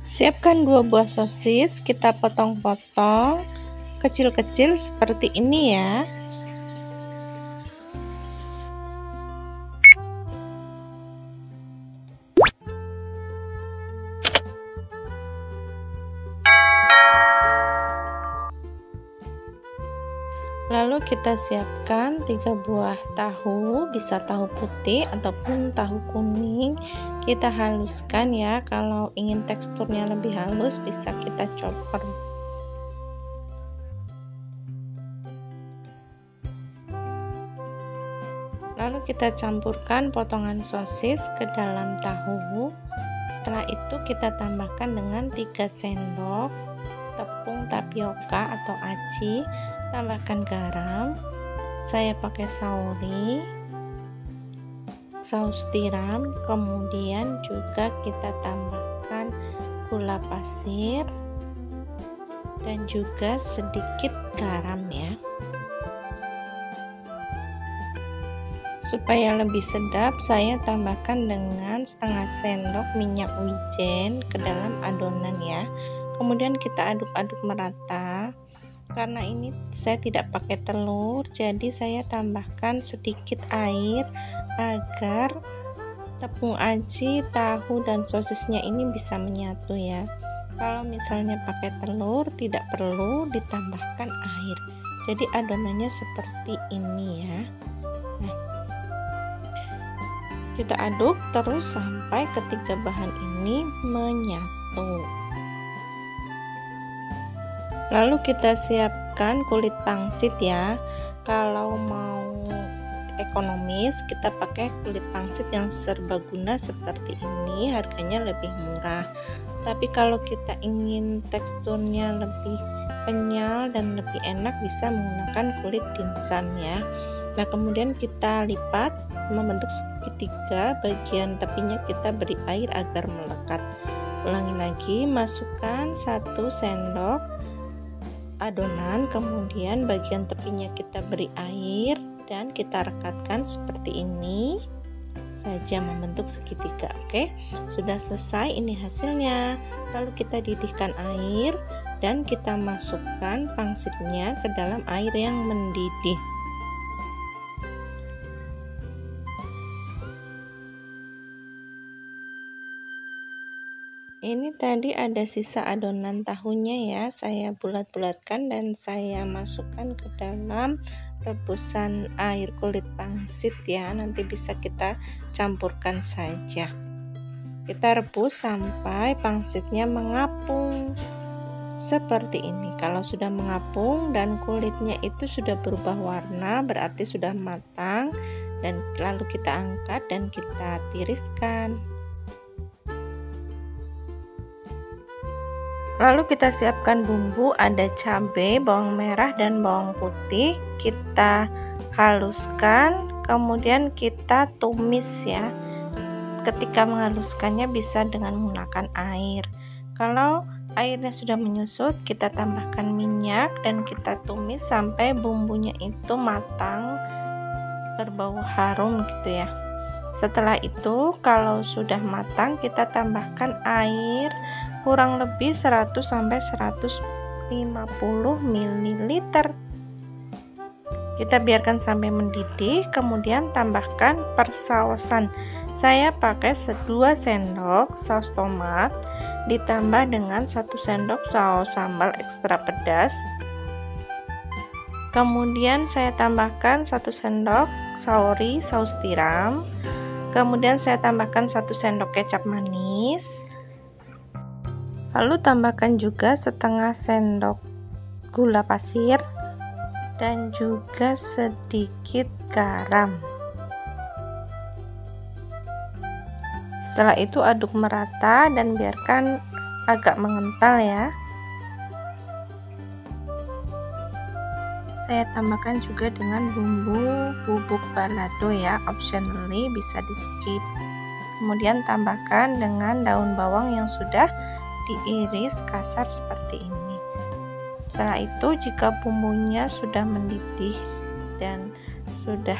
Siapkan 2 buah sosis, kita potong-potong kecil-kecil seperti ini ya. Lalu kita siapkan 3 buah tahu, bisa tahu putih ataupun tahu kuning. Kita haluskan ya, kalau ingin teksturnya lebih halus bisa kita chopper. Lalu kita campurkan potongan sosis ke dalam tahu. Setelah itu kita tambahkan dengan 3 sendok tepung tapioka atau aci, tambahkan garam, saya pakai saori, saus tiram, kemudian juga kita tambahkan gula pasir dan juga sedikit garam ya. Supaya lebih sedap, saya tambahkan dengan setengah sendok minyak wijen ke dalam adonan ya. Kemudian kita aduk-aduk merata. Karena ini saya tidak pakai telur, jadi saya tambahkan sedikit air agar tepung aci, tahu dan sosisnya ini bisa menyatu ya. Kalau misalnya pakai telur tidak perlu ditambahkan air. Jadi adonannya seperti ini ya. Nah, kita aduk terus sampai ketiga bahan ini menyatu. Lalu kita siapkan kulit pangsit ya. Kalau mau ekonomis kita pakai kulit pangsit yang serbaguna seperti ini, harganya lebih murah. Tapi kalau kita ingin teksturnya lebih kenyal dan lebih enak bisa menggunakan kulit dimsum ya. Nah, kemudian kita lipat membentuk segitiga, bagian tepinya kita beri air agar melekat. Ulangi lagi, masukkan 1 sendok adonan, kemudian bagian tepinya kita beri air dan kita rekatkan seperti ini saja membentuk segitiga. Oke, sudah selesai, ini hasilnya. Lalu kita didihkan air dan kita masukkan pangsitnya ke dalam air yang mendidih. Ini tadi ada sisa adonan tahunya ya, saya bulat-bulatkan dan saya masukkan ke dalam rebusan air kulit pangsit ya. Nanti bisa kita campurkan saja. Kita rebus sampai pangsitnya mengapung seperti ini. Kalau sudah mengapung dan kulitnya itu sudah berubah warna, berarti sudah matang, dan lalu kita angkat dan kita tiriskan. Lalu kita siapkan bumbu, ada cabai, bawang merah dan bawang putih. Kita haluskan, kemudian kita tumis ya. Ketika menghaluskannya bisa dengan menggunakan air. Kalau airnya sudah menyusut, kita tambahkan minyak dan kita tumis sampai bumbunya itu matang, berbau harum gitu ya. Setelah itu kalau sudah matang kita tambahkan air kurang lebih 100 sampai 150 ml. Kita biarkan sampai mendidih, kemudian tambahkan persaosan. Saya pakai 2 sendok saus tomat ditambah dengan 1 sendok saus sambal ekstra pedas. Kemudian saya tambahkan 1 sendok saori saus tiram. Kemudian saya tambahkan 1 sendok kecap manis. Lalu tambahkan juga setengah sendok gula pasir dan juga sedikit garam. Setelah itu aduk merata dan biarkan agak mengental ya. Saya tambahkan juga dengan bumbu bubuk balado ya, optionally bisa di skip. Kemudian tambahkan dengan daun bawang yang sudah diiris kasar seperti ini. Setelah itu jika bumbunya sudah mendidih dan sudah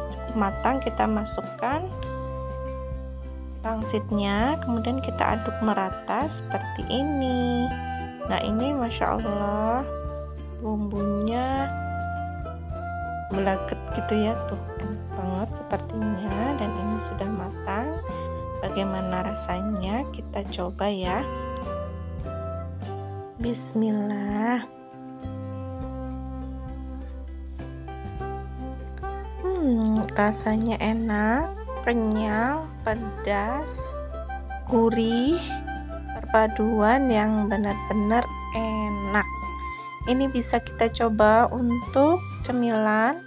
cukup matang, kita masukkan pangsitnya, kemudian kita aduk merata seperti ini. Nah, ini Masya Allah bumbunya meleget gitu ya, tuh enak banget sepertinya, dan ini sudah matang. Bagaimana rasanya? Kita coba ya. Bismillah. Rasanya enak, kenyal, pedas, gurih, perpaduan yang benar-benar enak. Ini bisa kita coba untuk cemilan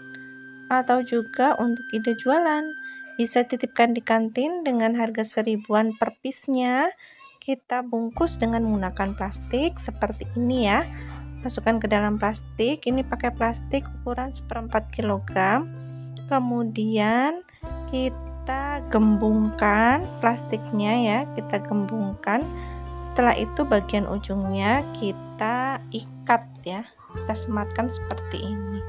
atau juga untuk ide jualan. Bisa titipkan di kantin dengan harga 1000-an per piece-nya. Kita bungkus dengan menggunakan plastik seperti ini ya. Masukkan ke dalam plastik. Ini pakai plastik ukuran 1/4 kg. Kemudian kita gembungkan plastiknya ya, kita gembungkan. Setelah itu bagian ujungnya kita ikat ya, kita sematkan seperti ini.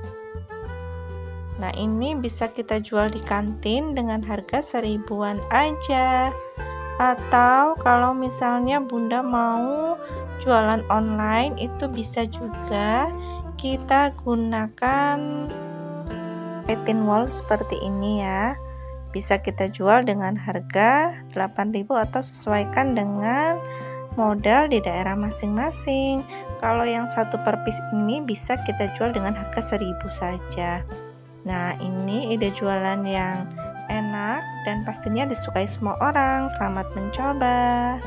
Nah, ini bisa kita jual di kantin dengan harga 1000-an aja. Atau kalau misalnya Bunda mau jualan online, itu bisa juga kita gunakan tin wall seperti ini ya. Bisa kita jual dengan harga 8.000 atau sesuaikan dengan modal di daerah masing-masing. Kalau yang 1 per piece ini bisa kita jual dengan harga 1000 saja. Nah, ini ide jualan yang enak dan pastinya disukai semua orang. Selamat mencoba.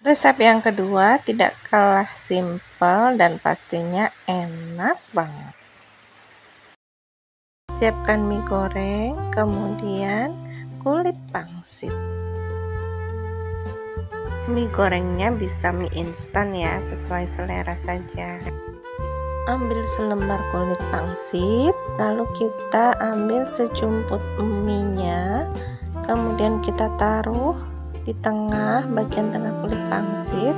Resep yang kedua tidak kalah simpel dan pastinya enak banget. Siapkan mie goreng, kemudian kulit pangsit. Mie gorengnya bisa mie instan ya, sesuai selera saja. Ambil selembar kulit pangsit, lalu kita ambil sejumput mie-nya, kemudian kita taruh di tengah, bagian tengah kulit pangsit.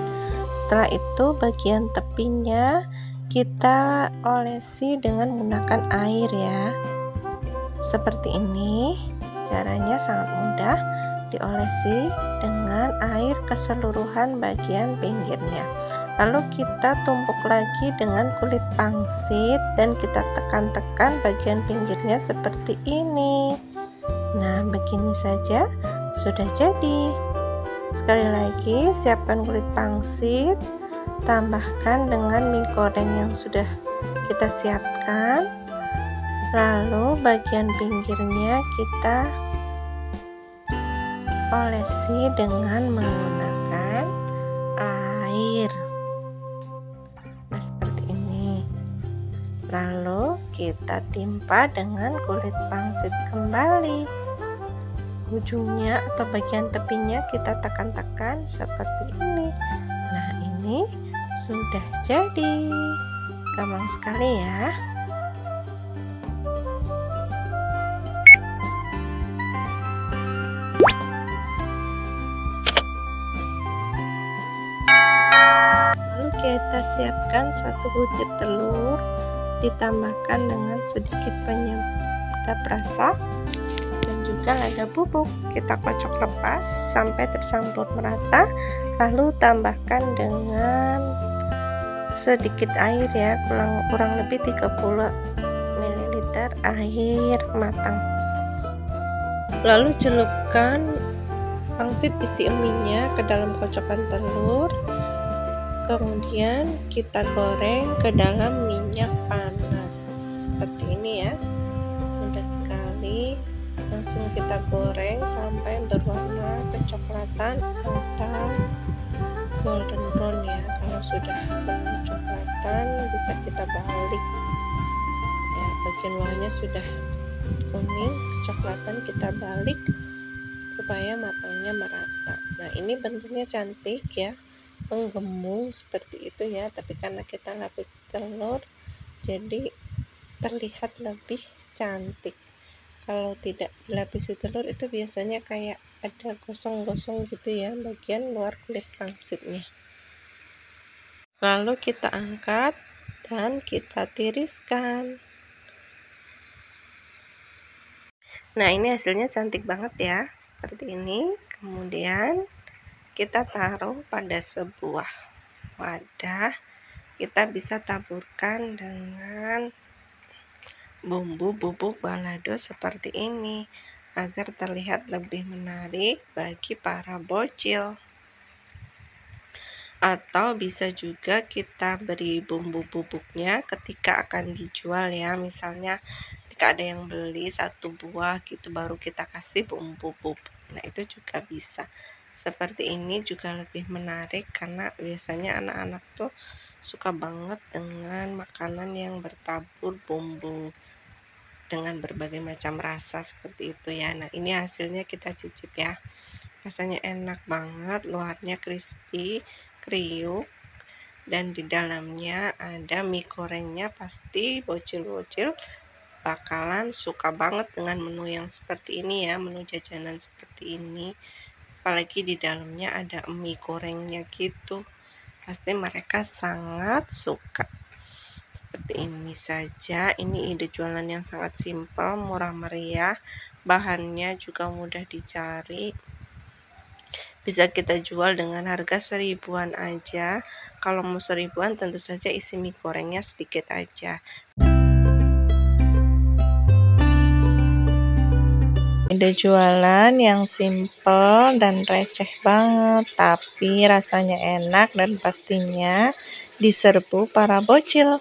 Setelah itu bagian tepinya kita olesi dengan menggunakan air ya, seperti ini. Caranya sangat mudah, diolesi dengan air keseluruhan bagian pinggirnya. Lalu kita tumpuk lagi dengan kulit pangsit dan kita tekan-tekan bagian pinggirnya seperti ini. Nah, begini saja sudah jadi. Sekali lagi, siapkan kulit pangsit, tambahkan dengan mie goreng yang sudah kita siapkan, lalu bagian pinggirnya kita olesi dengan menggunakan air. Nah, seperti ini. Lalu kita timpa dengan kulit pangsit kembali. Ujungnya atau bagian tepinya kita tekan-tekan seperti ini. Nah, ini sudah jadi. Gampang sekali ya. Lalu kita siapkan 1 butir telur, ditambahkan dengan sedikit penyedap rasa dan juga lada bubuk. Kita kocok lepas sampai tercampur merata, lalu tambahkan dengan sedikit air ya, kurang lebih 30 ml air matang. Lalu celupkan pangsit isi mie-nya ke dalam kocokan telur, kemudian kita goreng ke dalam minyak panas seperti ini ya. Mudah sekali, langsung kita goreng sampai berwarna kecoklatan atau golden brown ya. Kalau sudah kecoklatan bisa kita balik ya, bagian bawahnya sudah kuning kecoklatan, kita balik supaya matangnya merata. Nah, ini bentuknya cantik ya, menggembung seperti itu ya, tapi karena kita lapis telur jadi terlihat lebih cantik. Kalau tidak dilapisi telur itu biasanya kayak ada gosong-gosong gitu ya bagian luar kulit pangsitnya. Lalu kita angkat dan kita tiriskan. Nah, ini hasilnya cantik banget ya, seperti ini. Kemudian kita taruh pada sebuah wadah. Kita bisa taburkan dengan bumbu bubuk balado seperti ini agar terlihat lebih menarik bagi para bocil. Atau bisa juga kita beri bumbu bubuknya ketika akan dijual ya, misalnya ketika ada yang beli 1 buah gitu baru kita kasih bumbu bubuk. Nah, itu juga bisa. Seperti ini juga lebih menarik karena biasanya anak-anak tuh suka banget dengan makanan yang bertabur bumbu dengan berbagai macam rasa seperti itu ya. Nah, ini hasilnya kita cicip ya. Rasanya enak banget, luarnya crispy, kriuk, dan di dalamnya ada mie gorengnya. Pasti bocil-bocil bakalan suka banget dengan menu yang seperti ini ya, menu jajanan seperti ini. Apalagi di dalamnya ada mie gorengnya gitu. Pasti mereka sangat suka. Seperti ini saja. Ini ide jualan yang sangat simpel, murah meriah. Bahannya juga mudah dicari. Bisa kita jual dengan harga 1.000-an aja. Kalau mau 1.000-an tentu saja isi mie gorengnya sedikit aja. Ide jualan yang simple dan receh banget, tapi rasanya enak dan pastinya diserbu para bocil.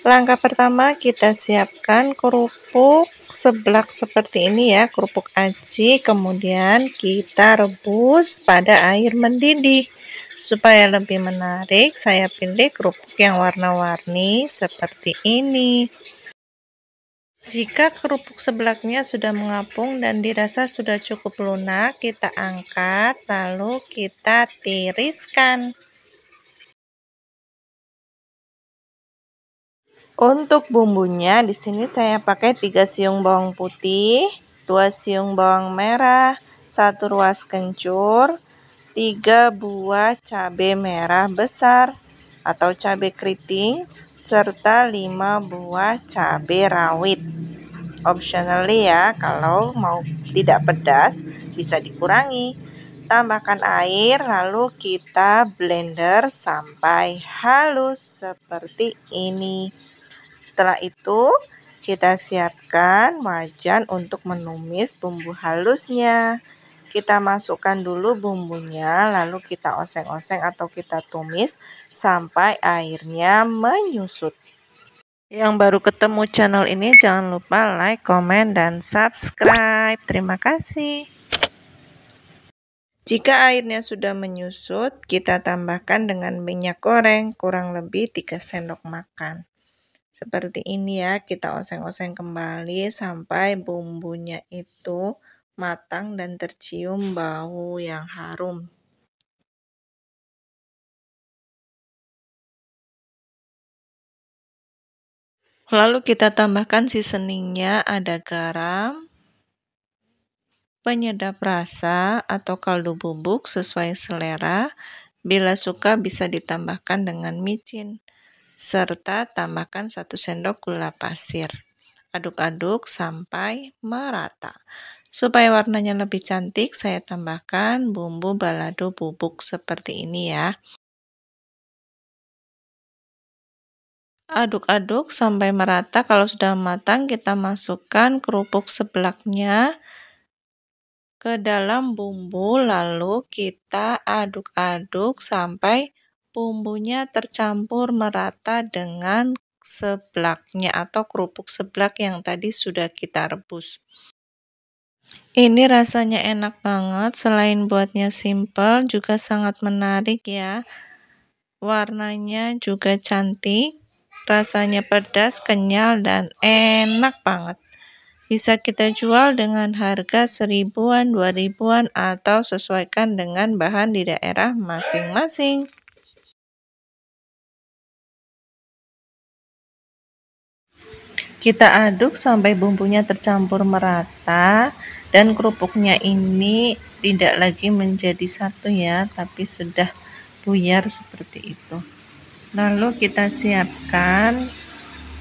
Langkah pertama, kita siapkan kerupuk seblak seperti ini ya, kerupuk aci. Kemudian kita rebus pada air mendidih. Supaya lebih menarik, saya pilih kerupuk yang warna-warni seperti ini. Jika kerupuk seblaknya sudah mengapung dan dirasa sudah cukup lunak, kita angkat lalu kita tiriskan. Untuk bumbunya di sini saya pakai 3 siung bawang putih, 2 siung bawang merah, 1 ruas kencur, 3 buah cabai merah besar atau cabai keriting, serta 5 buah cabai rawit. Optionally ya, kalau mau tidak pedas bisa dikurangi. Tambahkan air lalu kita blender sampai halus seperti ini. Setelah itu kita siapkan wajan untuk menumis bumbu halusnya. Kita masukkan dulu bumbunya, lalu kita oseng-oseng atau kita tumis sampai airnya menyusut. Yang baru ketemu channel ini jangan lupa like, komen, dan subscribe. Terima kasih. Jika airnya sudah menyusut, kita tambahkan dengan minyak goreng kurang lebih 3 sendok makan. Seperti ini ya, kita oseng-oseng kembali sampai bumbunya itu matang dan tercium bau yang harum. Lalu kita tambahkan seasoningnya, ada garam, penyedap rasa atau kaldu bubuk sesuai selera. Bila suka bisa ditambahkan dengan micin, serta tambahkan 1 sendok gula pasir. Aduk-aduk sampai merata. Supaya warnanya lebih cantik, saya tambahkan bumbu balado bubuk seperti ini ya. Aduk-aduk sampai merata. Kalau sudah matang, kita masukkan kerupuk seblaknya ke dalam bumbu, lalu kita aduk-aduk sampai bumbunya tercampur merata dengan seblaknya atau kerupuk seblak yang tadi sudah kita rebus. Ini rasanya enak banget, selain buatnya simple juga sangat menarik ya. Warnanya juga cantik, rasanya pedas, kenyal, dan enak banget. Bisa kita jual dengan harga 1.000-an, 2.000-an, atau sesuaikan dengan bahan di daerah masing-masing. Kita aduk sampai bumbunya tercampur merata dan kerupuknya ini tidak lagi menjadi satu ya, tapi sudah buyar seperti itu. Lalu kita siapkan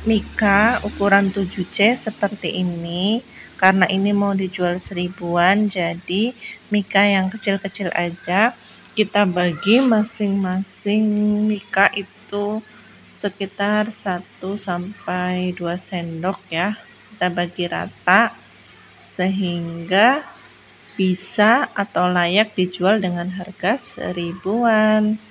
mika ukuran 7C seperti ini. karena ini mau dijual 1000-an, jadi mika yang kecil-kecil aja kita bagi masing-masing mika itu sekitar 1-2 sendok ya, kita bagi rata sehingga bisa atau layak dijual dengan harga 1000-an.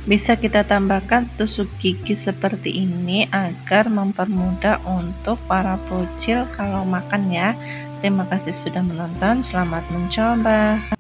Bisa kita tambahkan tusuk gigi seperti ini agar mempermudah untuk para bocil kalau makan ya. Terima kasih sudah menonton, selamat mencoba.